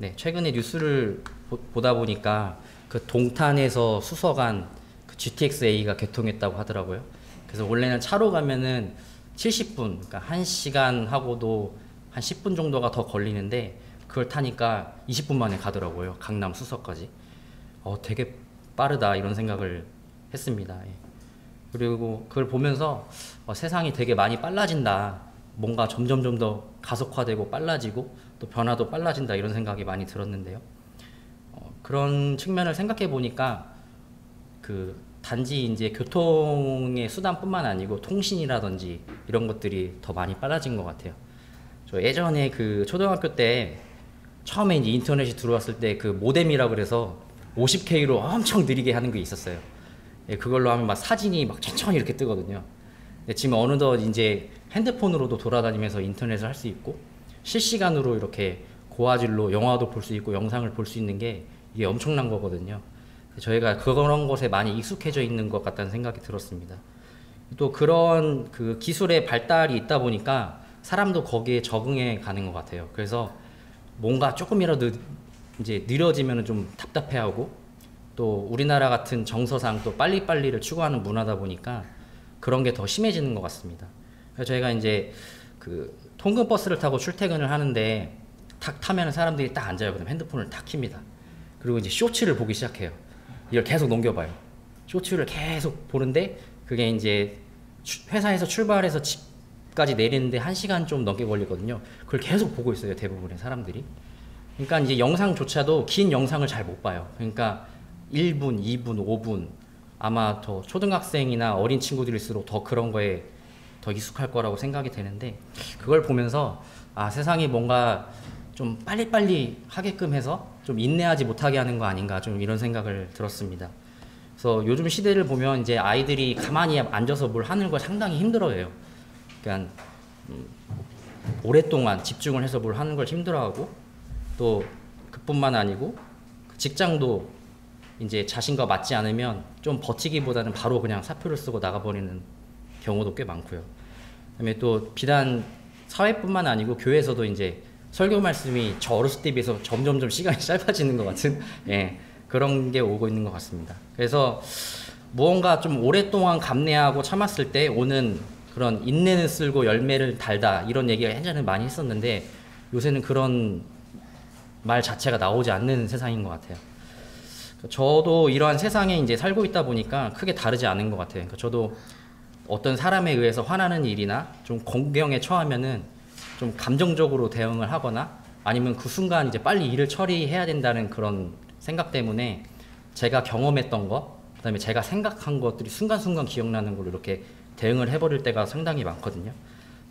네, 최근에 뉴스를 보다 보니까 그 동탄에서 수서간 그 GTX-A가 개통했다고 하더라고요. 그래서 원래는 차로 가면은 70분, 그러니까 1시간 하고도 한 10분 정도가 더 걸리는데 그걸 타니까 20분 만에 가더라고요. 강남 수서까지. 되게 빠르다 이런 생각을 했습니다. 예. 그리고 그걸 보면서 세상이 되게 많이 빨라진다. 뭔가 점점 더 가속화되고 빨라지고 또 변화도 빨라진다 이런 생각이 많이 들었는데요. 그런 측면을 생각해 보니까 그 단지 이제 교통의 수단뿐만 아니고 통신이라든지 이런 것들이 더 많이 빨라진 것 같아요. 저 예전에 그 초등학교 때 처음에 이제 인터넷이 들어왔을 때 그 모뎀이라 그래서 50K로 엄청 느리게 하는 게 있었어요. 예, 그걸로 하면 막 사진이 막 천천히 이렇게 뜨거든요. 지금 어느덧 이제 핸드폰으로도 돌아다니면서 인터넷을 할 수 있고 실시간으로 이렇게 고화질로 영화도 볼 수 있고 영상을 볼 수 있는 게 이게 엄청난 거거든요. 저희가 그런 것에 많이 익숙해져 있는 것 같다는 생각이 들었습니다. 또 그런 그 기술의 발달이 있다 보니까 사람도 거기에 적응해 가는 것 같아요. 그래서 뭔가 조금이라도 이제 느려지면 좀 답답해하고 또 우리나라 같은 정서상 또 빨리빨리를 추구하는 문화다 보니까 그런 게 더 심해지는 것 같습니다. 그래서 저희가 이제 그 통근버스를 타고 출퇴근을 하는데 탁 타면 사람들이 딱 앉아요. 그다음 핸드폰을 탁 킵니다. 그리고 이제 쇼츠를 보기 시작해요. 이걸 계속 넘겨봐요. 쇼츠를 계속 보는데 그게 이제 회사에서 출발해서 집까지 내리는데 1시간 좀 넘게 걸리거든요. 그걸 계속 보고 있어요. 대부분의 사람들이. 그러니까 이제 영상조차도 긴 영상을 잘 못 봐요. 그러니까 1분, 2분, 5분 아마 더 초등학생이나 어린 친구들일수록 더 그런 거에 더 익숙할 거라고 생각이 되는데 그걸 보면서 세상이 뭔가 좀 빨리빨리 하게끔 해서 좀 인내하지 못하게 하는 거 아닌가 좀 이런 생각을 들었습니다. 그래서 요즘 시대를 보면 이제 아이들이 가만히 앉아서 뭘 하는 걸 상당히 힘들어해요. 그러니까 오랫동안 집중을 해서 뭘 하는 걸 힘들어하고 또 그뿐만 아니고 직장도 이제 자신과 맞지 않으면 좀 버티기보다는 바로 그냥 사표를 쓰고 나가버리는 경우도 꽤 많고요. 그다음에 또 비단 사회뿐만 아니고 교회에서도 이제 설교 말씀이 저 어렸을 때 비해서 점점 시간이 짧아지는 것 같은 그런 게 오고 있는 것 같습니다. 그래서 무언가 좀 오랫동안 감내하고 참았을 때 오는 그런 인내는 쓸고 열매를 달다 이런 얘기가 예전에 많이 했었는데 요새는 그런 말 자체가 나오지 않는 세상인 것 같아요. 저도 이러한 세상에 이제 살고 있다 보니까 크게 다르지 않은 것 같아요. 그러니까 저도 어떤 사람에 의해서 화나는 일이나 좀 공경에 처하면은 좀 감정적으로 대응을 하거나 아니면 그 순간 이제 빨리 일을 처리해야 된다는 그런 생각 때문에 제가 경험했던 거, 그다음에 제가 생각한 것들이 순간순간 기억나는 걸로 이렇게 대응을 해버릴 때가 상당히 많거든요.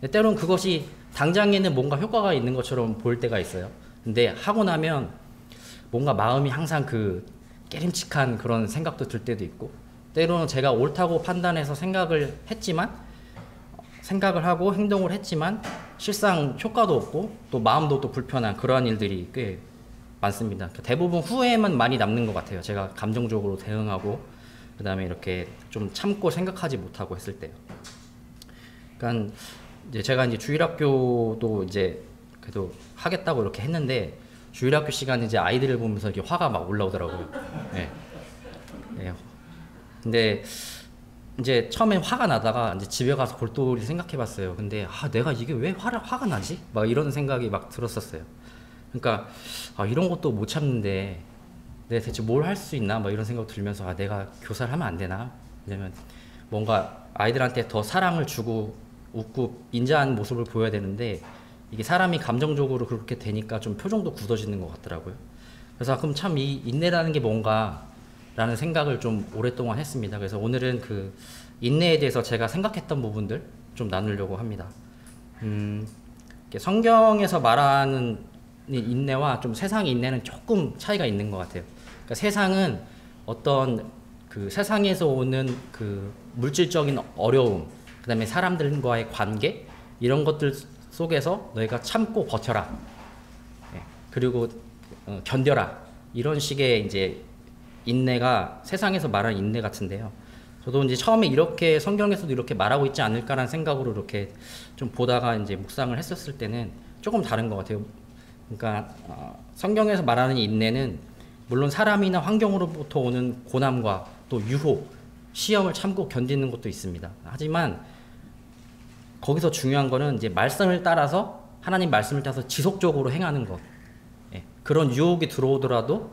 근데 때로는 그것이 당장에는 뭔가 효과가 있는 것처럼 보일 때가 있어요. 근데 하고 나면 뭔가 마음이 항상 그 깨림칙한 그런 생각도 들 때도 있고 때로는 제가 옳다고 판단해서 생각을 하고 행동을 했지만 실상 효과도 없고 또 마음도 또 불편한 그러한 일들이 꽤 많습니다. 대부분 후회만 많이 남는 것 같아요. 제가 감정적으로 대응하고 그 다음에 이렇게 좀 참고 생각하지 못하고 했을 때요. 그러니까 이제 제가 이제 주일학교도 이제 그래도 하겠다고 이렇게 했는데 주일학교 시간에 이제 아이들을 보면서 이렇게 화가 막 올라오더라고요. 네. 네. 근데 이제 처음에 화가 나다가 이제 집에 가서 골똘히 생각해봤어요. 근데 내가 이게 왜 화가 나지? 막 이런 생각이 막 들었었어요. 그러니까 이런 것도 못 참는데 내가 대체 뭘 할 수 있나? 막 이런 생각 들면서 내가 교사를 하면 안 되나? 왜냐면 뭔가 아이들한테 더 사랑을 주고 웃고 인자한 모습을 보여야 되는데 이게 사람이 감정적으로 그렇게 되니까 좀 표정도 굳어지는 것 같더라고요. 그래서 그럼 참 이 인내라는 게 뭔가 라는 생각을 좀 오랫동안 했습니다. 그래서 오늘은 그 인내에 대해서 제가 생각했던 부분들 좀 나누려고 합니다. 성경에서 말하는 인내와 좀 세상의 인내는 조금 차이가 있는 것 같아요. 그러니까 세상은 어떤 그 세상에서 오는 그 물질적인 어려움, 그 다음에 사람들과의 관계 이런 것들 속에서 너희가 참고 버텨라. 그리고 견뎌라. 이런 식의 이제 인내가 세상에서 말하는 인내 같은데요. 저도 이제 처음에 이렇게 성경에서도 이렇게 말하고 있지 않을까라는 생각으로 이렇게 좀 보다가 이제 묵상을 했었을 때는 조금 다른 것 같아요. 그러니까 성경에서 말하는 인내는 물론 사람이나 환경으로부터 오는 고난과 또 유혹, 시험을 참고 견디는 것도 있습니다. 하지만 거기서 중요한 거는 이제 말씀을 따라서 하나님 말씀을 따라서 지속적으로 행하는 것. 예, 그런 유혹이 들어오더라도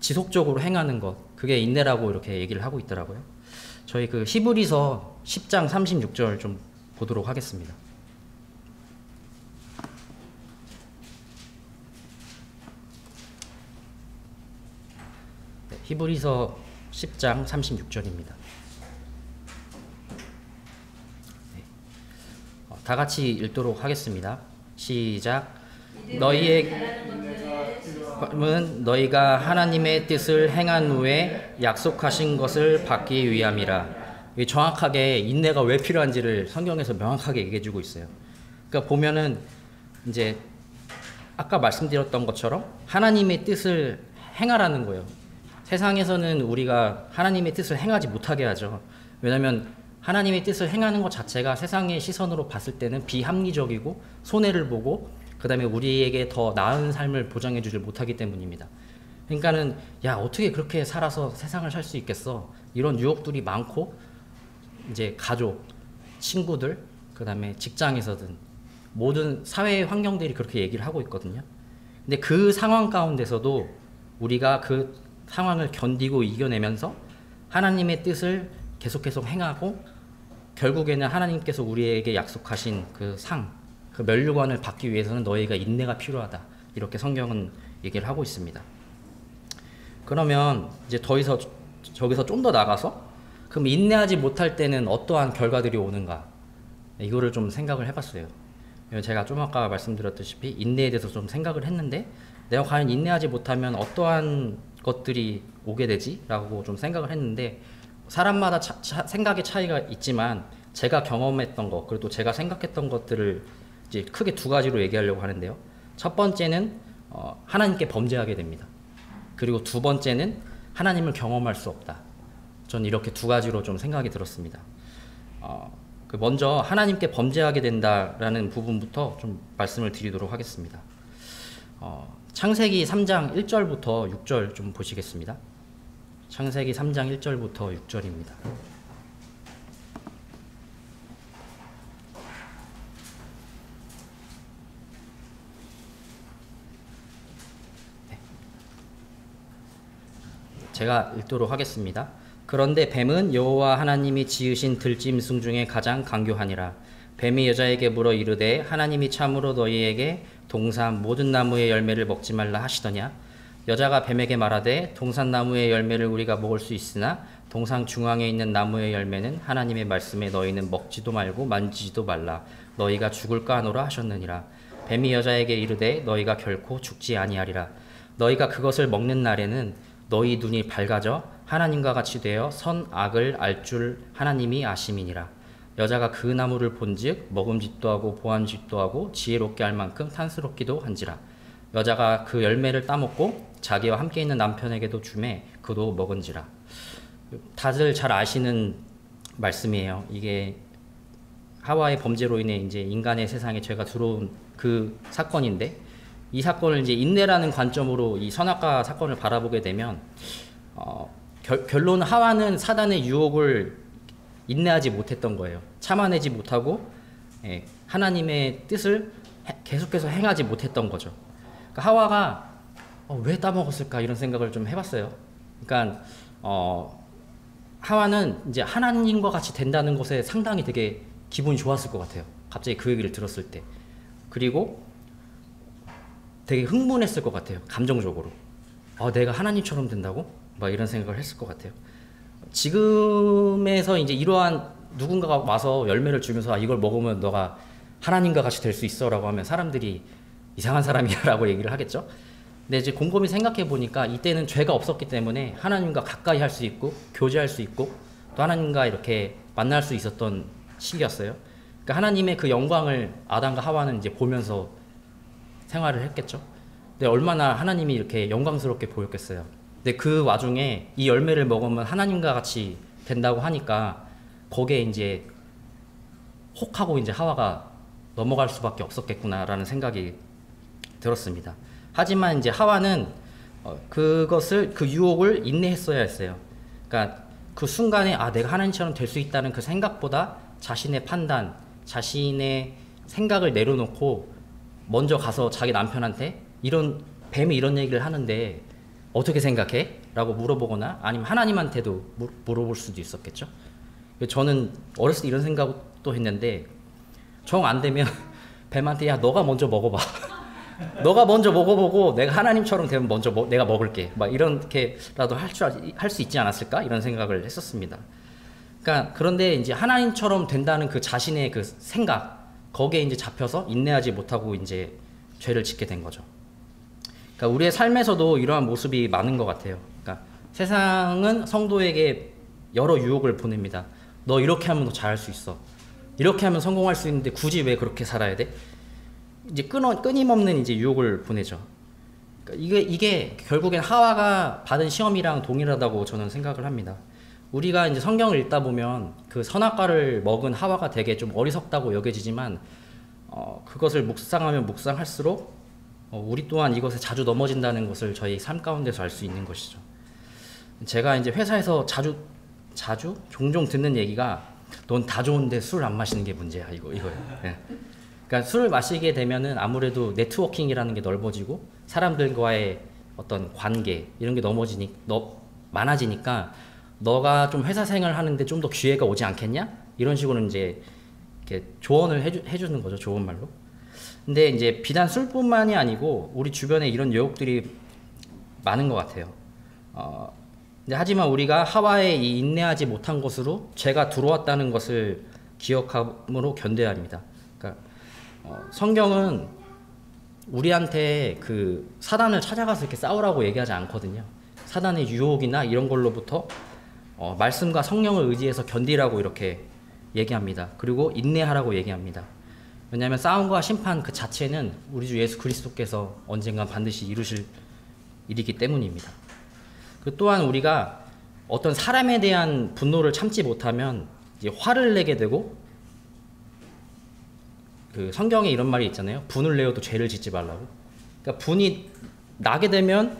지속적으로 행하는 것. 그게 인내라고 이렇게 얘기를 하고 있더라고요. 저희 그 히브리서 10장 36절 좀 보도록 하겠습니다. 네, 히브리서 10장 36절입니다. 다 같이 읽도록 하겠습니다. 시작. 너희가 하나님의 뜻을 행한 후에 약속하신 것을 받기 위함이라. 정확하게 인내가 왜 필요한지를 성경에서 명확하게 얘기해 주고 있어요. 그러니까 보면은 이제 아까 말씀드렸던 것처럼 하나님의 뜻을 행하라는 거예요. 세상에서는 우리가 하나님의 뜻을 행하지 못하게 하죠. 왜냐하면 하나님의 뜻을 행하는 것 자체가 세상의 시선으로 봤을 때는 비합리적이고 손해를 보고 그 다음에 우리에게 더 나은 삶을 보장해 주질 못하기 때문입니다. 그러니까는 야 어떻게 그렇게 살아서 세상을 살 수 있겠어, 이런 유혹들이 많고 이제 가족, 친구들, 그 다음에 직장에서든 모든 사회의 환경들이 그렇게 얘기를 하고 있거든요. 근데 그 상황 가운데서도 우리가 그 상황을 견디고 이겨내면서 하나님의 뜻을 계속 행하고 결국에는 하나님께서 우리에게 약속하신 그 상, 그 면류관을 받기 위해서는 너희가 인내가 필요하다. 이렇게 성경은 얘기를 하고 있습니다. 그러면 이제 저기서 좀 더 나가서 그럼 인내하지 못할 때는 어떠한 결과들이 오는가? 이거를 좀 생각을 해봤어요. 제가 좀 아까 말씀드렸다시피 인내에 대해서 좀 생각을 했는데 내가 과연 인내하지 못하면 어떠한 것들이 오게 되지? 라고 좀 생각을 했는데 사람마다 생각의 차이가 있지만 제가 경험했던 것 그리고 또 제가 생각했던 것들을 이제 크게 두 가지로 얘기하려고 하는데요. 첫 번째는 하나님께 범죄하게 됩니다. 그리고 두 번째는 하나님을 경험할 수 없다. 전 이렇게 두 가지로 좀 생각이 들었습니다. 먼저 하나님께 범죄하게 된다라는 부분부터 좀 말씀을 드리도록 하겠습니다. 창세기 3장 1절부터 6절 좀 보시겠습니다. 창세기 3장 1절부터 6절입니다. 네. 제가 읽도록 하겠습니다. 그런데 뱀은 여호와 하나님이 지으신 들짐승 중에 가장 강교하니라. 뱀이 여자에게 물어 이르되 하나님이 참으로 너희에게 동산 모든 나무의 열매를 먹지 말라 하시더냐. 여자가 뱀에게 말하되 동산나무의 열매를 우리가 먹을 수 있으나 동산 중앙에 있는 나무의 열매는 하나님의 말씀에 너희는 먹지도 말고 만지지도 말라. 너희가 죽을까 하노라 하셨느니라. 뱀이 여자에게 이르되 너희가 결코 죽지 아니하리라. 너희가 그것을 먹는 날에는 너희 눈이 밝아져 하나님과 같이 되어 선악을 알 줄 하나님이 아심이니라. 여자가 그 나무를 본즉 먹음직도 하고 보암직도 하고 지혜롭게 할 만큼 탐스럽기도 한지라. 여자가 그 열매를 따먹고 자기와 함께 있는 남편에게도 주매 그도 먹은지라. 다들 잘 아시는 말씀이에요. 이게 하와의 범죄로 인해 이제 인간의 세상에 죄가 들어온 그 사건인데 이 사건을 이제 인내라는 관점으로 이 선악과 사건을 바라보게 되면 결론은 하와는 사단의 유혹을 인내하지 못했던 거예요. 참아내지 못하고 하나님의 뜻을 계속해서 행하지 못했던 거죠. 그러니까 하와가 왜 따먹었을까 이런 생각을 좀 해봤어요. 그러니까 하와는 이제 하나님과 같이 된다는 것에 상당히 되게 기분이 좋았을 것 같아요. 갑자기 그 얘기를 들었을 때. 그리고 되게 흥분했을 것 같아요. 감정적으로. 내가 하나님처럼 된다고? 막 이런 생각을 했을 것 같아요. 지금에서 이제 이러한 누군가가 와서 열매를 주면서 이걸 먹으면 너가 하나님과 같이 될 수 있어 라고 하면 사람들이 이상한 사람이야 라고 얘기를 하겠죠. 근데 이제 곰곰이 생각해 보니까 이때는 죄가 없었기 때문에 하나님과 가까이 할 수 있고 교제할 수 있고 또 하나님과 이렇게 만날 수 있었던 시기였어요. 그러니까 하나님의 그 영광을 아담과 하와는 이제 보면서 생활을 했겠죠. 근데 얼마나 하나님이 이렇게 영광스럽게 보였겠어요. 근데 그 와중에 이 열매를 먹으면 하나님과 같이 된다고 하니까 거기에 이제 혹하고 이제 하와가 넘어갈 수밖에 없었겠구나라는 생각이 들었습니다. 하지만 이제 하와는 그 유혹을 인내했어야 했어요. 그러니까 그 순간에 내가 하나님처럼 될 수 있다는 그 생각보다 자신의 판단, 자신의 생각을 내려놓고 먼저 가서 자기 남편한테 뱀이 이런 얘기를 하는데 어떻게 생각해? 라고 물어보거나 아니면 하나님한테도 물어볼 수도 있었겠죠. 저는 어렸을 때 이런 생각도 했는데 정 안 되면 뱀한테 야 너가 먼저 먹어봐. 너가 먼저 먹어보고 내가 하나님처럼 되면 먼저 내가 먹을게. 막 이렇게라도 할 수 있지 않았을까? 이런 생각을 했었습니다. 그러니까 그런데 이제 하나님처럼 된다는 그 자신의 그 생각 거기에 이제 잡혀서 인내하지 못하고 이제 죄를 짓게 된 거죠. 그러니까 우리의 삶에서도 이러한 모습이 많은 것 같아요. 그러니까 세상은 성도에게 여러 유혹을 보냅니다. 너 이렇게 하면 너 잘할 수 있어. 이렇게 하면 성공할 수 있는데 굳이 왜 그렇게 살아야 돼? 이제 끊임없는 이제 유혹을 보내죠. 그러니까 이게 결국엔 하와가 받은 시험이랑 동일하다고 저는 생각을 합니다. 우리가 이제 성경을 읽다 보면 그 선악과를 먹은 하와가 되게 좀 어리석다고 여겨지지만 그것을 묵상하면 묵상할수록 우리 또한 이것에 자주 넘어진다는 것을 저희 삶 가운데서 알 수 있는 것이죠. 제가 이제 회사에서 종종 듣는 얘기가 넌 다 좋은데 술 안 마시는 게 문제야 이거예요. 네. 그러니까 술을 마시게 되면은 아무래도 네트워킹이라는 게 넓어지고 사람들과의 어떤 관계 이런 게 많아지니까 너가 좀 회사 생활 하는데 좀 더 기회가 오지 않겠냐? 이런 식으로 이제 이렇게 조언을 해주는 거죠. 좋은 말로. 근데 이제 비단 술뿐만이 아니고 우리 주변에 이런 유혹들이 많은 것 같아요. 근데 하지만 우리가 하와의 이 인내하지 못한 것으로 죄가 들어왔다는 것을 기억함으로 견뎌야 합니다. 그러니까 성경은 우리한테 그 사단을 찾아가서 이렇게 싸우라고 얘기하지 않거든요. 사단의 유혹이나 이런 걸로부터 말씀과 성령을 의지해서 견디라고 이렇게 얘기합니다. 그리고 인내하라고 얘기합니다. 왜냐하면 싸움과 심판 그 자체는 우리 주 예수 그리스도께서 언젠가 반드시 이루실 일이기 때문입니다. 그 또한 우리가 어떤 사람에 대한 분노를 참지 못하면 이제 화를 내게 되고 그 성경에 이런 말이 있잖아요. 분을 내어도 죄를 짓지 말라고. 그러니까 분이 나게 되면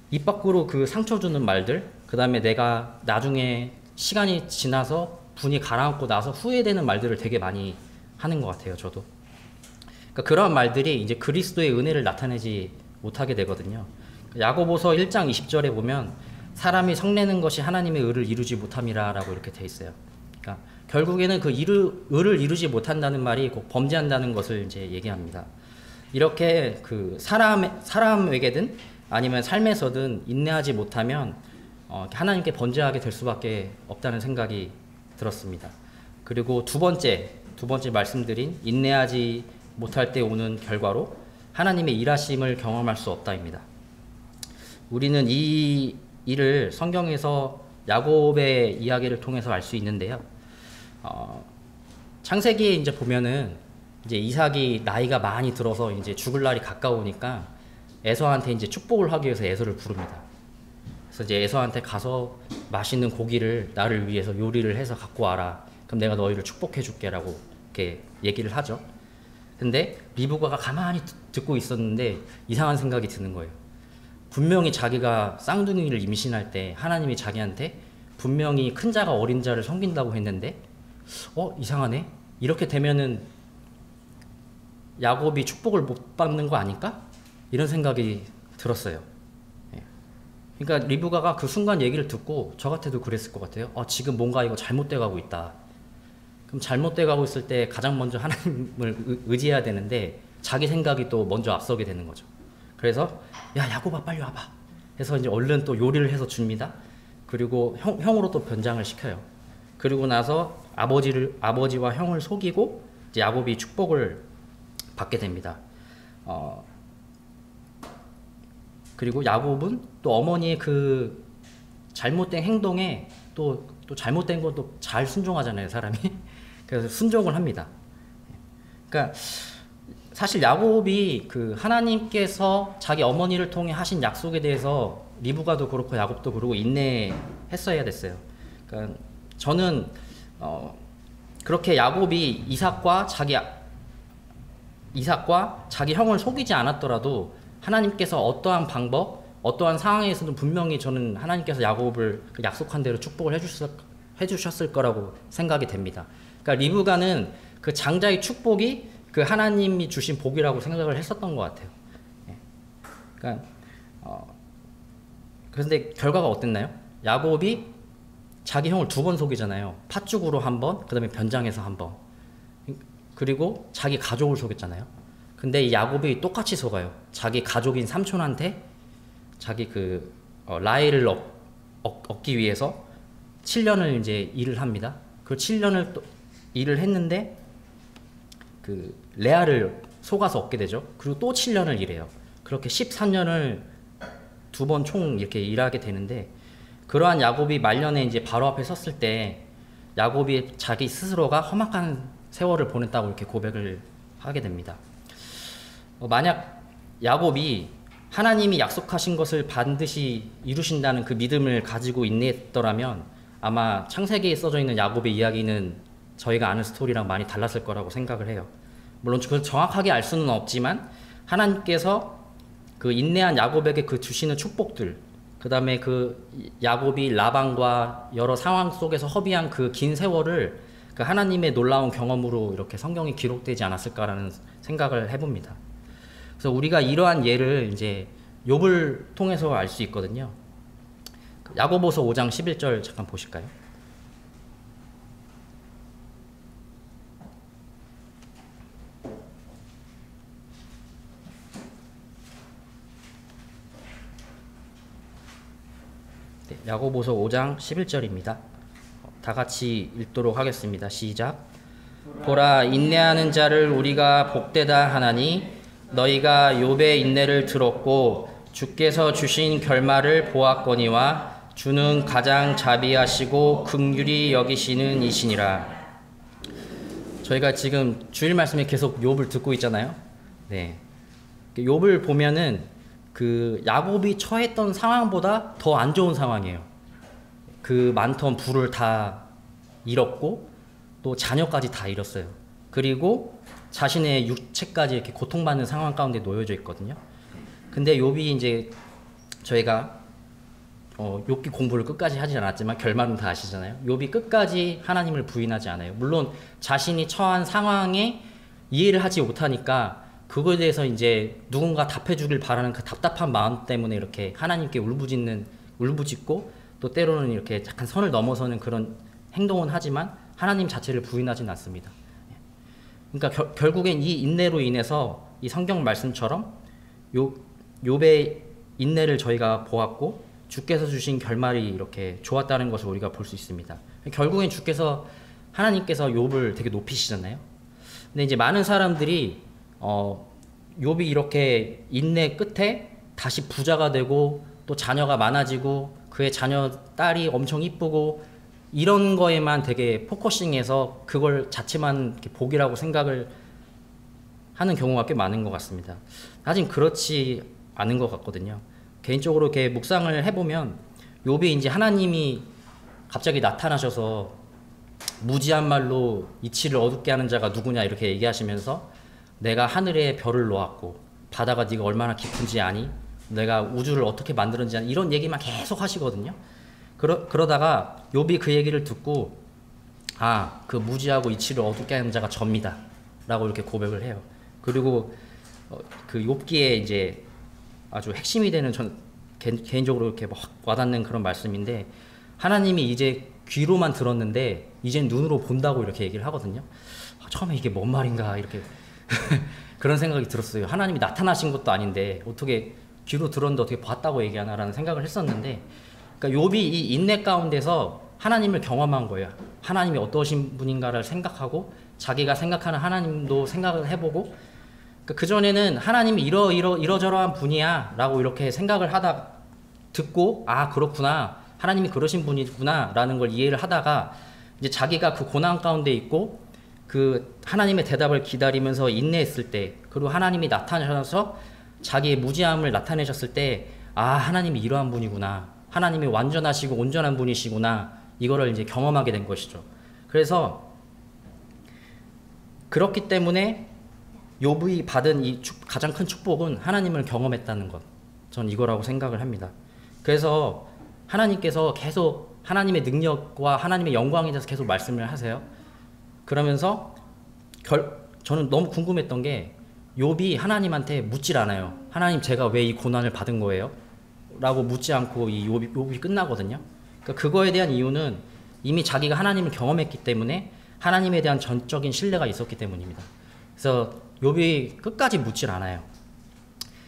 입 밖으로 그 상처 주는 말들, 그 다음에 내가 나중에 시간이 지나서 분이 가라앉고 나서 후회되는 말들을 되게 많이 하는 것 같아요. 저도. 그러니까 그런 말들이 이제 그리스도의 은혜를 나타내지 못하게 되거든요. 야고보서 1장 20절에 보면 사람이 성내는 것이 하나님의 의를 이루지 못함이라 라고 이렇게 돼 있어요. 그러니까 결국에는 그 의를 이루지 못한다는 말이 꼭 범죄한다는 것을 이제 얘기합니다. 이렇게 그 사람에게든 아니면 삶에서든 인내하지 못하면 하나님께 번제하게 될 수밖에 없다는 생각이 들었습니다. 그리고 두 번째 말씀드린 인내하지 못할 때 오는 결과로 하나님의 일하심을 경험할 수 없다입니다. 우리는 이 일을 성경에서 야곱의 이야기를 통해서 알 수 있는데요. 창세기에 이제 보면은 이제 이삭이 나이가 많이 들어서 이제 죽을 날이 가까우니까 에서한테 이제 축복을 하기 위해서 에서를 부릅니다. 그래서 이제 에서한테 가서 맛있는 고기를 나를 위해서 요리를 해서 갖고 와라. 그럼 내가 너희를 축복해 줄게라고 이렇게 얘기를 하죠. 근데 리브가가 가만히 듣고 있었는데 이상한 생각이 드는 거예요. 분명히 자기가 쌍둥이를 임신할 때 하나님이 자기한테 분명히 큰 자가 어린 자를 섬긴다고 했는데 이상하네? 이렇게 되면은 야곱이 축복을 못 받는 거 아닐까? 이런 생각이 들었어요. 그러니까 리브가가 그 순간 얘기를 듣고 저 같아도 그랬을 것 같아요. 지금 뭔가 이거 잘못돼 가고 있다. 그럼 잘못돼 가고 있을 때 가장 먼저 하나님을 의지해야 되는데 자기 생각이 또 먼저 앞서게 되는 거죠. 그래서 야 야곱아 빨리 와봐 해서 이제 얼른 또 요리를 해서 줍니다. 그리고 형으로 또 변장을 시켜요. 그리고 나서 아버지와 형을 속이고 이제 야곱이 축복을 받게 됩니다. 그리고 야곱은 또 어머니의 그 잘못된 행동에 또 잘못된 것도 잘 순종하잖아요, 사람이. 그래서 순종을 합니다. 그러니까 사실 야곱이 그 하나님께서 자기 어머니를 통해 하신 약속에 대해서 리브가도 그렇고 야곱도 그러고 인내했어야 됐어요. 그러니까 저는 그렇게 야곱이 이삭과 자기 이삭과 자기 형을 속이지 않았더라도 하나님께서 어떠한 방법, 어떠한 상황에서도 분명히 저는 하나님께서 야곱을 그 약속한 대로 축복을 해주셨을 거라고 생각이 됩니다. 그러니까 리브가는 그 장자의 축복이 그 하나님이 주신 복이라고 생각을 했었던 것 같아요. 예. 그러니까 그런데 결과가 어땠나요? 야곱이 자기 형을 2번 속이잖아요. 팥죽으로 1번, 그 다음에 변장해서 1번. 그리고 자기 가족을 속였잖아요. 근데 이 야곱이 똑같이 속아요. 자기 가족인 삼촌한테 자기 라헬을 얻기 위해서 7년을 이제 일을 합니다. 그 7년을 또 일을 했는데 그 레아를 속아서 얻게 되죠. 그리고 또 7년을 일해요. 그렇게 14년을 2번 총 이렇게 일하게 되는데, 그러한 야곱이 말년에 이제 바로 앞에 섰을 때 야곱이 자기 스스로가 험악한 세월을 보냈다고 이렇게 고백을 하게 됩니다. 만약 야곱이 하나님이 약속하신 것을 반드시 이루신다는 그 믿음을 가지고 인내했더라면 아마 창세기에 써져 있는 야곱의 이야기는 저희가 아는 스토리랑 많이 달랐을 거라고 생각을 해요. 물론 그걸 정확하게 알 수는 없지만 하나님께서 그 인내한 야곱에게 그 주시는 축복들, 그 다음에 그 야곱이 라반과 여러 상황 속에서 허비한 그 긴 세월을 그 하나님의 놀라운 경험으로 이렇게 성경이 기록되지 않았을까라는 생각을 해봅니다. 그래서 우리가 이러한 예를 이제 욥을 통해서 알 수 있거든요. 야고보서 5장 11절 잠깐 보실까요? 네, 야고보서 5장 11절입니다. 다 같이 읽도록 하겠습니다. 시작. 보라, 인내하는 자를 우리가 복되다 하나니 너희가 욥의 인내를 들었고 주께서 주신 결말을 보았거니와 주는 가장 자비하시고 긍휼히 여기시는 이시니라. 저희가 지금 주일 말씀에 계속 욥을 듣고 있잖아요. 네. 욥을 보면은 그 야곱이 처했던 상황보다 더 안 좋은 상황이에요. 그 많던 부를 다 잃었고 또 자녀까지 다 잃었어요. 그리고 자신의 육체까지 이렇게 고통받는 상황 가운데 놓여져 있거든요. 근데 욥이 이제 저희가 욥기 공부를 끝까지 하지 않았지만 결말은 다 아시잖아요. 욥이 끝까지 하나님을 부인하지 않아요. 물론 자신이 처한 상황에 이해를 하지 못하니까 그거에 대해서 이제 누군가 답해주길 바라는 그 답답한 마음 때문에 이렇게 하나님께 울부짖고 또 때로는 이렇게 약간 선을 넘어서는 그런 행동은 하지만 하나님 자체를 부인하지는 않습니다. 그러니까 결국엔 이 인내로 인해서 이 성경 말씀처럼 욥의 인내를 저희가 보았고 주께서 주신 결말이 이렇게 좋았다는 것을 우리가 볼 수 있습니다. 결국엔 하나님께서 욥을 되게 높이시잖아요. 근데 이제 많은 사람들이 욥이 이렇게 인내 끝에 다시 부자가 되고 또 자녀가 많아지고 그의 자녀 딸이 엄청 이쁘고 이런 거에만 되게 포커싱해서 그걸 자체만 이렇게 복이라고 생각을 하는 경우가 꽤 많은 것 같습니다. 사실 그렇지 않은 것 같거든요. 개인적으로 이렇게 묵상을 해보면 욥이 이제 하나님이 갑자기 나타나셔서 무지한 말로 이치를 어둡게 하는 자가 누구냐 이렇게 얘기하시면서 내가 하늘에 별을 놓았고 바다가 네가 얼마나 깊은지 아니? 내가 우주를 어떻게 만들었는지 아니? 이런 얘기만 계속 하시거든요. 그러다가 욥이 그 얘기를 듣고 그 무지하고 이치를 어둡게 하는 자가 접니다 라고 이렇게 고백을 해요. 그리고 그 욥기에 이제 아주 핵심이 되는 전 개인적으로 이렇게 확 와닿는 그런 말씀인데 하나님이 이제 귀로만 들었는데 이젠 눈으로 본다고 이렇게 얘기를 하거든요. 처음에 이게 뭔 말인가 이렇게 그런 생각이 들었어요. 하나님이 나타나신 것도 아닌데 어떻게 귀로 들었는데 어떻게 봤다고 얘기하나라는 생각을 했었는데, 그러니까 욥이 이 인내 가운데서 하나님을 경험한 거예요. 하나님이 어떠신 분인가를 생각하고 자기가 생각하는 하나님도 생각을 해보고, 그 전에는 하나님이 이러저러한 분이야 라고 이렇게 생각을 하다 듣고 그렇구나, 하나님이 그러신 분이구나 라는 걸 이해를 하다가 이제 자기가 그 고난 가운데 있고 그 하나님의 대답을 기다리면서 인내했을 때, 그리고 하나님이 나타나셔서 자기의 무지함을 나타내셨을 때 하나님이 이러한 분이구나, 하나님이 완전하시고 온전한 분이시구나, 이거를 이제 경험하게 된 것이죠. 그래서 그렇기 때문에 욥이 받은 이 가장 큰 축복은 하나님을 경험했다는 것. 전 이거라고 생각을 합니다. 그래서 하나님께서 계속 하나님의 능력과 하나님의 영광에 대해서 계속 말씀을 하세요. 그러면서 저는 너무 궁금했던 게 욥이 하나님한테 묻질 않아요. 하나님, 제가 왜 이 고난을 받은 거예요? 라고 묻지 않고 이 욥이 끝나거든요. 그러니까 그거에 대한 이유는 이미 자기가 하나님을 경험했기 때문에 하나님에 대한 전적인 신뢰가 있었기 때문입니다. 그래서 욥이 끝까지 묻질 않아요.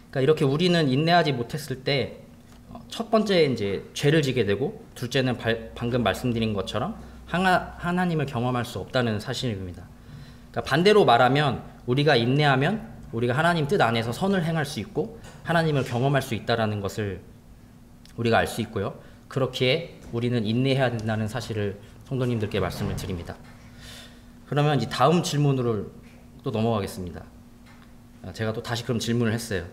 그러니까 이렇게 우리는 인내하지 못했을 때 첫 번째 이제 죄를 지게 되고, 둘째는 방금 말씀드린 것처럼 하나님을 경험할 수 없다는 사실입니다. 그러니까 반대로 말하면 우리가 인내하면 우리가 하나님 뜻 안에서 선을 행할 수 있고 하나님을 경험할 수 있다라는 것을 우리가 알 수 있고요. 그렇기에 우리는 인내해야 된다는 사실을 성도님들께 말씀을 드립니다. 그러면 이제 다음 질문으로 또 넘어가겠습니다. 제가 또 다시 그럼 질문을 했어요.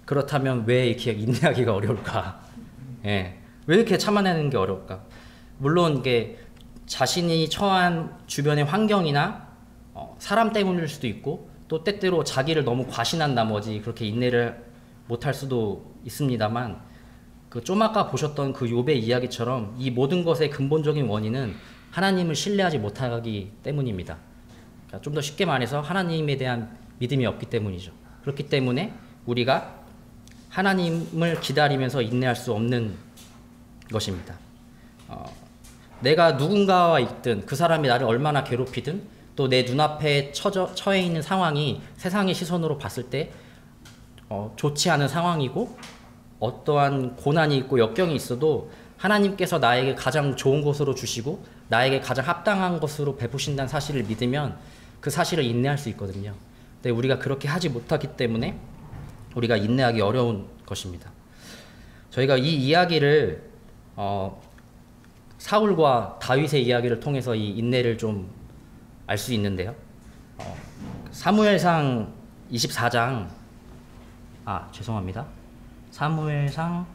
그렇다면 왜 이렇게 인내하기가 어려울까? 예, 왜 이렇게 참아내는 게 어려울까? 물론 이게 자신이 처한 주변의 환경이나 사람 때문일 수도 있고, 또 때때로 자기를 너무 과신한 나머지 그렇게 인내를 못할 수도 있습니다만, 좀 아까 보셨던 그 욥의 이야기처럼 이 모든 것의 근본적인 원인은 하나님을 신뢰하지 못하기 때문입니다. 그러니까 좀 더 쉽게 말해서 하나님에 대한 믿음이 없기 때문이죠. 그렇기 때문에 우리가 하나님을 기다리면서 인내할 수 없는 것입니다. 내가 누군가와 있든 그 사람이 나를 얼마나 괴롭히든 또 내 눈앞에 처해 있는 상황이 세상의 시선으로 봤을 때 좋지 않은 상황이고 어떠한 고난이 있고 역경이 있어도 하나님께서 나에게 가장 좋은 것으로 주시고 나에게 가장 합당한 것으로 베푸신다는 사실을 믿으면 그 사실을 인내할 수 있거든요. 근데 우리가 그렇게 하지 못하기 때문에 우리가 인내하기 어려운 것입니다. 저희가 이 이야기를 사울과 다윗의 이야기를 통해서 이 인내를 좀 알 수 있는데요. 사무엘상 24장 죄송합니다. 사무엘상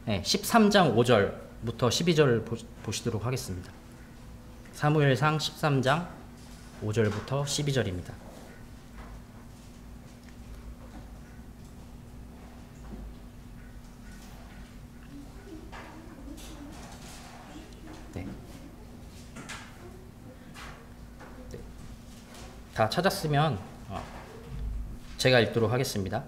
13장 5절부터 12절을 보시도록 하겠습니다. 사무엘상 13장 5절부터 12절입니다. 다 찾았으면 제가 읽도록 하겠습니다.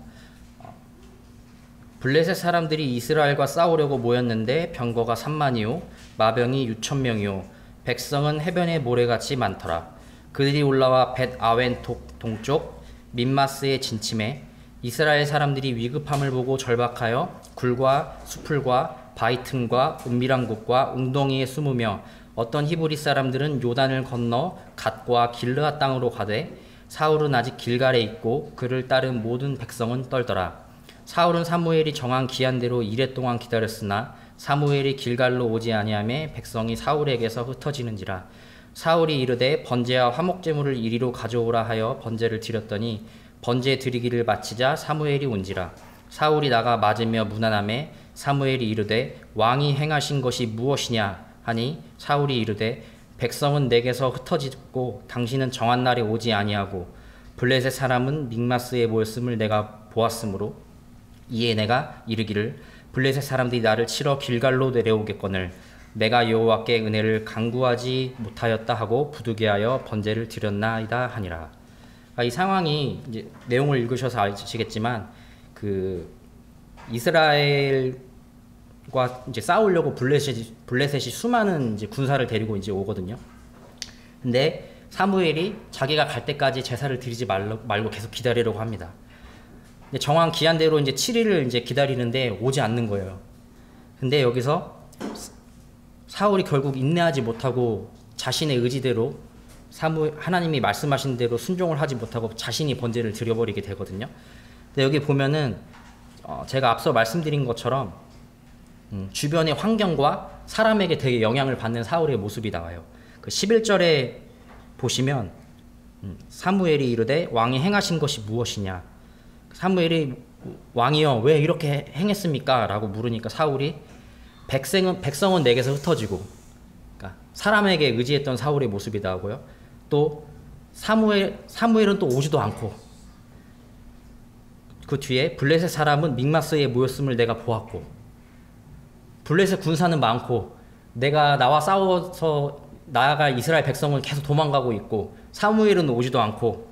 블레셋 사람들이 이스라엘과 싸우려고 모였는데 병거가 3만이요 마병이 6,000명이요 백성은 해변의 모래같이 많더라. 그들이 올라와 벳 아웬 동쪽 민마스에 진침해 이스라엘 사람들이 위급함을 보고 절박하여 굴과 수풀과 바위 틈과 은밀한 곳과 웅덩이에 숨으며 어떤 히브리 사람들은 요단을 건너 갓과 길르앗 땅으로 가되 사울은 아직 길갈에 있고 그를 따른 모든 백성은 떨더라. 사울은 사무엘이 정한 기한대로 이레 동안 기다렸으나 사무엘이 길갈로 오지 아니하매 백성이 사울에게서 흩어지는지라. 사울이 이르되 번제와 화목제물을 이리로 가져오라 하여 번제를 드렸더니 번제 드리기를 마치자 사무엘이 온지라. 사울이 나가 맞으며 무난함에 사무엘이 이르되 왕이 행하신 것이 무엇이냐 하니 사울이 이르되 백성은 내게서 흩어지고 당신은 정한 날에 오지 아니하고 블레셋 사람은 믹마스에 모였음을 내가 보았으므로 이에 내가 이르기를 블레셋 사람들이 나를 치러 길갈로 내려오겠거늘 내가 여호와께 은혜를 간구하지 못하였다 하고 부득이하여 번제를 드렸나이다 하니라. 이 상황이 이제 내용을 읽으셔서 아시겠지만 그 이스라엘과 이제 싸우려고 블레셋이 수많은 이제 군사를 데리고 이제 오거든요. 근데 사무엘이 자기가 갈 때까지 제사를 드리지 말고 계속 기다리려고 합니다. 근데 정한 기한대로 이제 7일을 이제 기다리는데 오지 않는 거예요. 근데 여기서 사울이 결국 인내하지 못하고 자신의 의지대로 하나님이 말씀하신 대로 순종을 하지 못하고 자신이 번제를 드려버리게 되거든요. 근데 여기 보면은 제가 앞서 말씀드린 것처럼 주변의 환경과 사람에게 되게 영향을 받는 사울의 모습이 나와요. 그 11절에 보시면 사무엘이 이르되 왕이 행하신 것이 무엇이냐. 사무엘이 왕이여 왜 이렇게 행했습니까? 라고 물으니까 사울이 백성은 내게서 흩어지고, 그러니까 사람에게 의지했던 사울의 모습이 나오고요. 또 사무엘은 또 오지도 않고, 그 뒤에 블레셋 사람은 믹마스에 모였음을 내가 보았고, 블레셋 군사는 많고 내가 나와 싸워서 나아갈 이스라엘 백성은 계속 도망가고 있고 사무엘은 오지도 않고,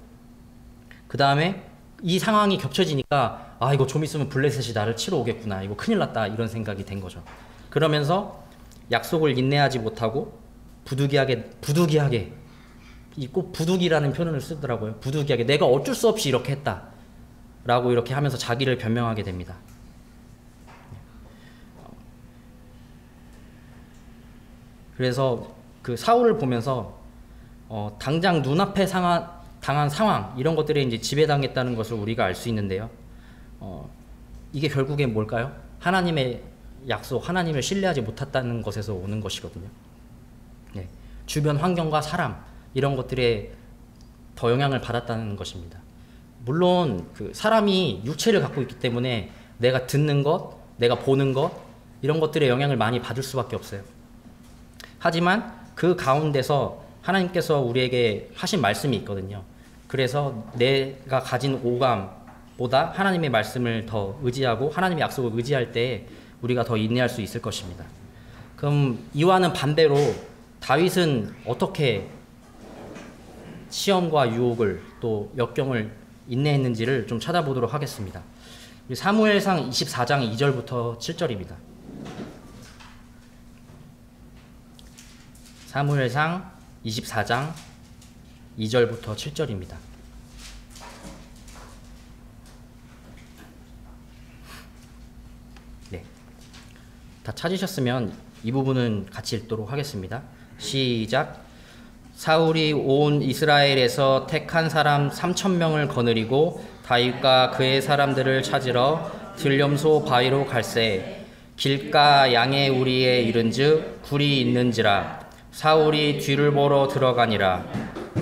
그 다음에 이 상황이 겹쳐지니까 아, 이거 좀 있으면 블레셋이 나를 치러 오겠구나, 이거 큰일 났다, 이런 생각이 된 거죠. 그러면서 약속을 인내하지 못하고 부득이하게, 이 꼭 부득이라는 표현을 쓰더라고요. 부득이하게 내가 어쩔 수 없이 이렇게 했다 라고 이렇게 하면서 자기를 변명하게 됩니다. 그래서 그 사울을 보면서 당장 눈앞에 당한 상황, 이런 것들에 이제 지배당했다는 것을 우리가 알 수 있는데요. 이게 결국엔 뭘까요? 하나님의 약속, 하나님을 신뢰하지 못했다는 것에서 오는 것이거든요. 네. 주변 환경과 사람, 이런 것들에 더 영향을 받았다는 것입니다. 물론 그 사람이 육체를 갖고 있기 때문에 내가 듣는 것, 내가 보는 것, 이런 것들에 영향을 많이 받을 수밖에 없어요. 하지만 그 가운데서 하나님께서 우리에게 하신 말씀이 있거든요. 그래서 내가 가진 오감보다 하나님의 말씀을 더 의지하고 하나님의 약속을 의지할 때 우리가 더 인내할 수 있을 것입니다. 그럼 이와는 반대로 다윗은 어떻게 시험과 유혹을 또 역경을 인내했는지를 좀 찾아보도록 하겠습니다. 사무엘상 24장 2절부터 7절입니다. 사무엘상 24장 2절부터 7절입니다. 네. 다 찾으셨으면 이 부분은 같이 읽도록 하겠습니다. 시작. 사울이 온 이스라엘에서 택한 사람 3,000명을 거느리고 다윗과 그의 사람들을 찾으러 들염소 바위로 갈새 길가 양의 우리에 이른즉 굴이 있는지라. 사울이 뒤를 보러 들어가니라.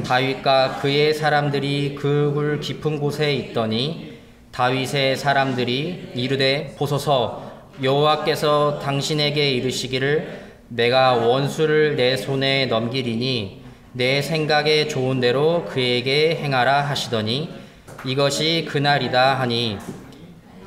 다윗과 그의 사람들이 그 굴 깊은 곳에 있더니 다윗의 사람들이 이르되 보소서, 여호와께서 당신에게 이르시기를 내가 원수를 내 손에 넘기리니 내 생각에 좋은 대로 그에게 행하라 하시더니 이것이 그날이다 하니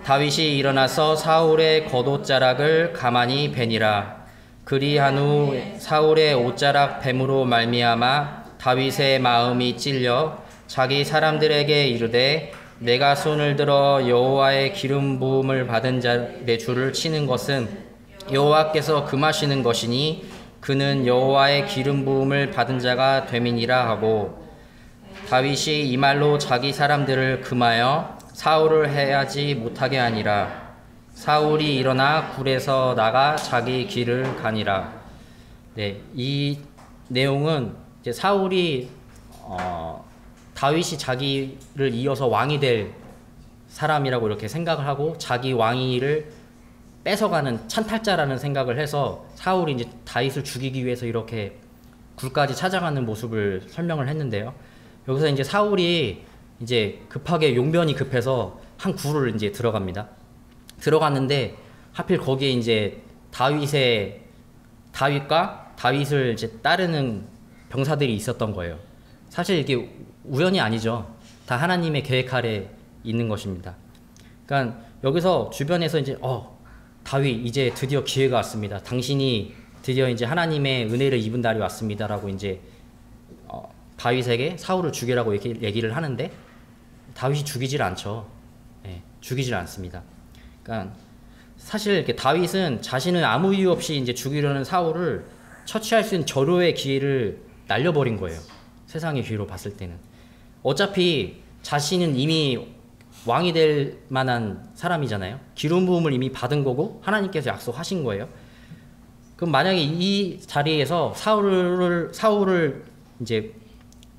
다윗이 일어나서 사울의 겉옷자락을 가만히 베니라. 그리한 후 사울의 옷자락 뱀으로 말미암아 다윗의 마음이 찔려 자기 사람들에게 이르되 내가 손을 들어 여호와의 기름 부음을 받은 자의 줄을 치는 것은 여호와께서 금하시는 것이니 그는 여호와의 기름 부음을 받은 자가 됨이니라 하고, 다윗이 이 말로 자기 사람들을 금하여 사울을 해하지 못하게 하니라. 사울이 일어나 굴에서 나가 자기 길을 가니라. 네, 이 내용은 이제 사울이 다윗이 자기를 이어서 왕이 될 사람이라고 이렇게 생각을 하고 자기 왕위를 뺏어가는 찬탈자라는 생각을 해서 사울이 이제 다윗을 죽이기 위해서 이렇게 굴까지 찾아가는 모습을 설명을 했는데요. 여기서 이제 사울이 이제 급하게 용변이 급해서 한 굴을 이제 들어갑니다. 들어갔는데 하필 거기에 이제 다윗과 다윗을 이제 따르는 병사들이 있었던 거예요. 사실 이게 우연이 아니죠. 다 하나님의 계획 아래 있는 것입니다. 그러니까 여기서 주변에서 이제 다윗 이제 드디어 기회가 왔습니다. 당신이 드디어 이제 하나님의 은혜를 입은 날이 왔습니다라고 이제 다윗에게 사울을 죽이라고 얘기를 하는데 다윗이 죽이질 않죠. 네, 죽이질 않습니다. 그러니까 사실 이렇게 다윗은 자신은 아무 이유 없이 이제 죽이려는 사울을 처치할 수 있는 절호의 기회를 날려버린 거예요. 세상의 귀로 봤을 때는. 어차피 자신은 이미 왕이 될 만한 사람이잖아요. 기름 부음을 이미 받은 거고 하나님께서 약속하신 거예요. 그럼 만약에 이 자리에서 사울을 이제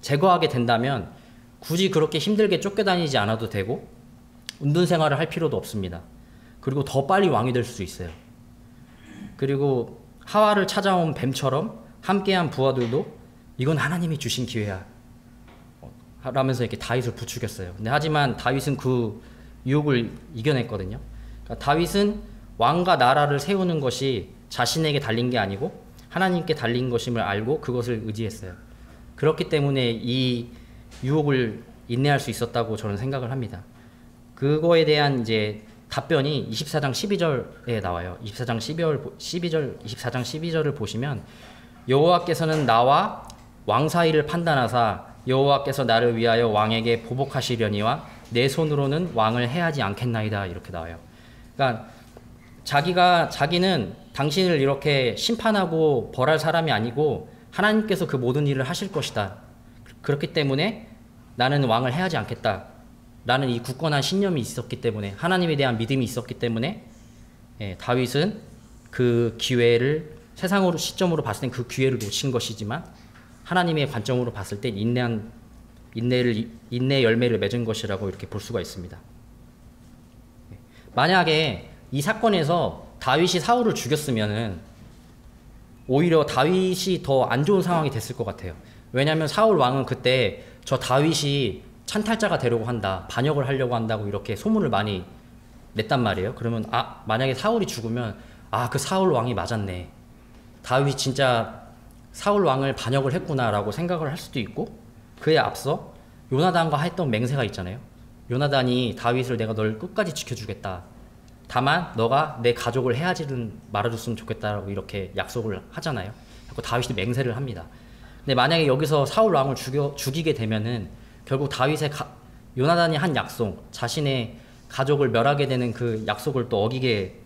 제거하게 된다면 굳이 그렇게 힘들게 쫓겨다니지 않아도 되고 운동 생활을 할 필요도 없습니다. 그리고 더 빨리 왕이 될 수 있어요. 그리고 하와를 찾아온 뱀처럼 함께한 부하들도 이건 하나님이 주신 기회야 라면서 이렇게 다윗을 부추겼어요. 근데 하지만 다윗은 그 유혹을 이겨냈거든요. 그러니까 다윗은 왕과 나라를 세우는 것이 자신에게 달린 게 아니고 하나님께 달린 것임을 알고 그것을 의지했어요. 그렇기 때문에 이 유혹을 인내할 수 있었다고 저는 생각을 합니다. 그거에 대한 이제 답변이 24장 12절에 나와요. 24장 12절을 보시면 여호와께서는 나와 왕 사이를 판단하사 여호와께서 나를 위하여 왕에게 보복하시려니와 내 손으로는 왕을 해하지 않겠나이다 이렇게 나와요. 그러니까 자기는 당신을 이렇게 심판하고 벌할 사람이 아니고 하나님께서 그 모든 일을 하실 것이다. 그렇기 때문에 나는 왕을 해하지 않겠다. 라는 이 굳건한 신념이 있었기 때문에 하나님에 대한 믿음이 있었기 때문에 다윗은 그 기회를 세상으로 시점으로 봤을 땐 그 기회를 놓친 것이지만 하나님의 관점으로 봤을 땐 인내의 열매를 맺은 것이라고 이렇게 볼 수가 있습니다. 만약에 이 사건에서 다윗이 사울을 죽였으면은 오히려 다윗이 더 안 좋은 상황이 됐을 것 같아요. 왜냐하면 사울 왕은 그때 저 다윗이 찬탈자가 되려고 한다, 반역을 하려고 한다고 이렇게 소문을 많이 냈단 말이에요. 그러면 만약에 사울이 죽으면 그 사울 왕이 맞았네, 다윗이 진짜 사울 왕을 반역을 했구나라고 생각을 할 수도 있고, 그에 앞서 요나단과 했던 맹세가 있잖아요. 요나단이 다윗을 내가 널 끝까지 지켜주겠다, 다만 너가 내 가족을 해하지는 말아줬으면 좋겠다라고 이렇게 약속을 하잖아요. 그리고 다윗이 맹세를 합니다. 근데 만약에 여기서 사울 왕을 죽이게 되면은 결국 요나단이 한 약속, 자신의 가족을 멸하게 되는 그 약속을 또 어기게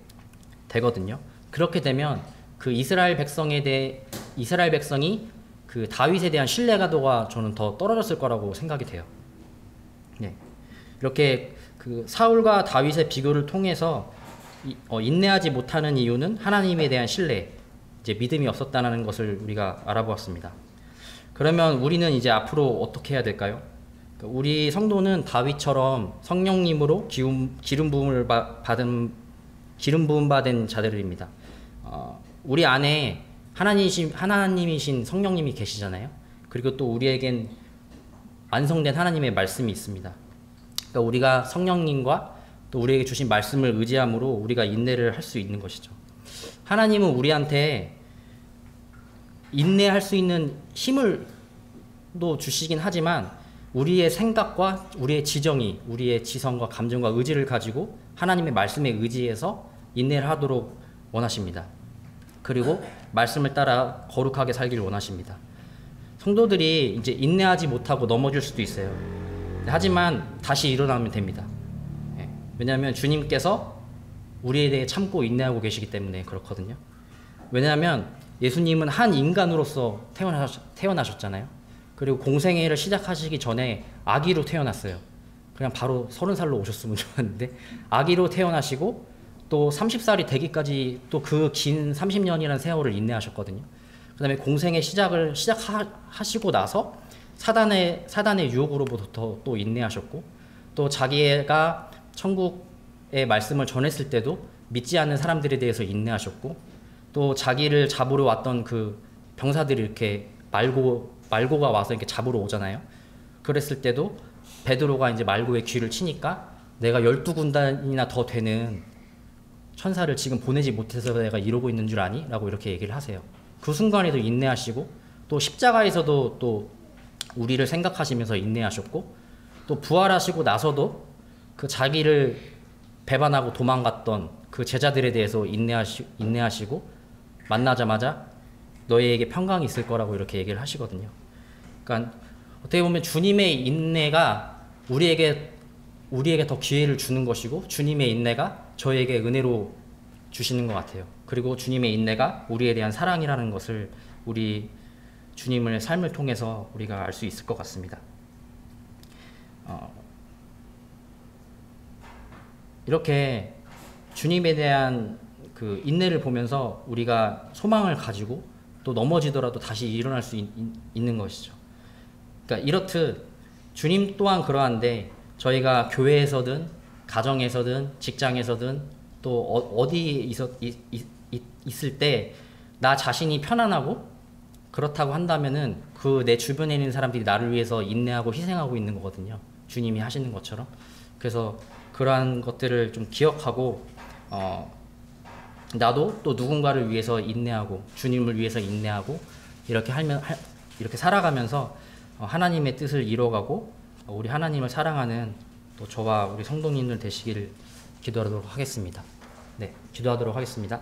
되거든요. 그렇게 되면 그 이스라엘 백성이 그 다윗에 대한 신뢰가도가 저는 더 떨어졌을 거라고 생각이 돼요. 네. 이렇게 그 사울과 다윗의 비교를 통해서 인내하지 못하는 이유는 하나님에 대한 신뢰, 이제 믿음이 없었다는 것을 우리가 알아보았습니다. 그러면 우리는 이제 앞으로 어떻게 해야 될까요? 우리 성도는 다윗처럼 성령님으로 기름 부음을 받은 자들입니다. 우리 안에 하나님이신 성령님이 계시잖아요. 그리고 또 우리에겐 완성된 하나님의 말씀이 있습니다. 그러니까 우리가 성령님과 또 우리에게 주신 말씀을 의지함으로 우리가 인내를 할 수 있는 것이죠. 하나님은 우리한테 인내할 수 있는 힘을 또 주시긴 하지만 우리의 생각과 우리의 지정이, 우리의 지성과 감정과 의지를 가지고 하나님의 말씀에 의지해서 인내를 하도록 원하십니다. 그리고 말씀을 따라 거룩하게 살기를 원하십니다. 성도들이 이제 인내하지 못하고 넘어질 수도 있어요. 하지만 다시 일어나면 됩니다. 왜냐하면 주님께서 우리에 대해 참고 인내하고 계시기 때문에 그렇거든요. 왜냐하면 예수님은 한 인간으로서 태어나셨잖아요. 그리고 공생애를 시작하시기 전에 아기로 태어났어요. 그냥 바로 30살로 오셨으면 좋았는데 아기로 태어나시고 또 30살이 되기까지 또 그 긴 30년이라는 세월을 인내하셨거든요. 그 다음에 공생의 시작하시고 나서 사단의 유혹으로부터 또 인내하셨고, 또 자기가 천국의 말씀을 전했을 때도 믿지 않는 사람들에 대해서 인내하셨고, 또 자기를 잡으러 왔던 그 병사들이 이렇게 말고가 와서 이렇게 잡으러 오잖아요. 그랬을 때도 베드로가 이제 말고의 귀를 치니까 내가 12군단이나 더 되는 천사를 지금 보내지 못해서 내가 이러고 있는 줄 아니? 라고 이렇게 얘기를 하세요. 그 순간에도 인내하시고, 또 십자가에서도 또 우리를 생각하시면서 인내하셨고, 또 부활하시고 나서도 그 자기를 배반하고 도망갔던 그 제자들에 대해서 인내하시고 만나자마자 너희에게 평강이 있을 거라고 이렇게 얘기를 하시거든요. 그러니까 어떻게 보면 주님의 인내가 우리에게 더 기회를 주는 것이고, 주님의 인내가 저에게 은혜로 주시는 것 같아요. 그리고 주님의 인내가 우리에 대한 사랑이라는 것을 우리 주님의 삶을 통해서 우리가 알 수 있을 것 같습니다. 이렇게 주님에 대한 그 인내를 보면서 우리가 소망을 가지고 또 넘어지더라도 다시 일어날 수 있는 것이죠. 그러니까 이렇듯 주님 또한 그러한데, 저희가 교회에서든 가정에서든 직장에서든 또 어디에 있을 때 나 자신이 편안하고 그렇다고 한다면은 그 내 주변에 있는 사람들이 나를 위해서 인내하고 희생하고 있는 거거든요. 주님이 하시는 것처럼. 그래서 그러한 것들을 좀 기억하고 나도 또 누군가를 위해서 인내하고 주님을 위해서 인내하고 이렇게 살아가면서 하나님의 뜻을 이뤄가고 우리 하나님을 사랑하는 또 저와 우리 성도님들 되시기를 기도하도록 하겠습니다. 네, 기도하도록 하겠습니다.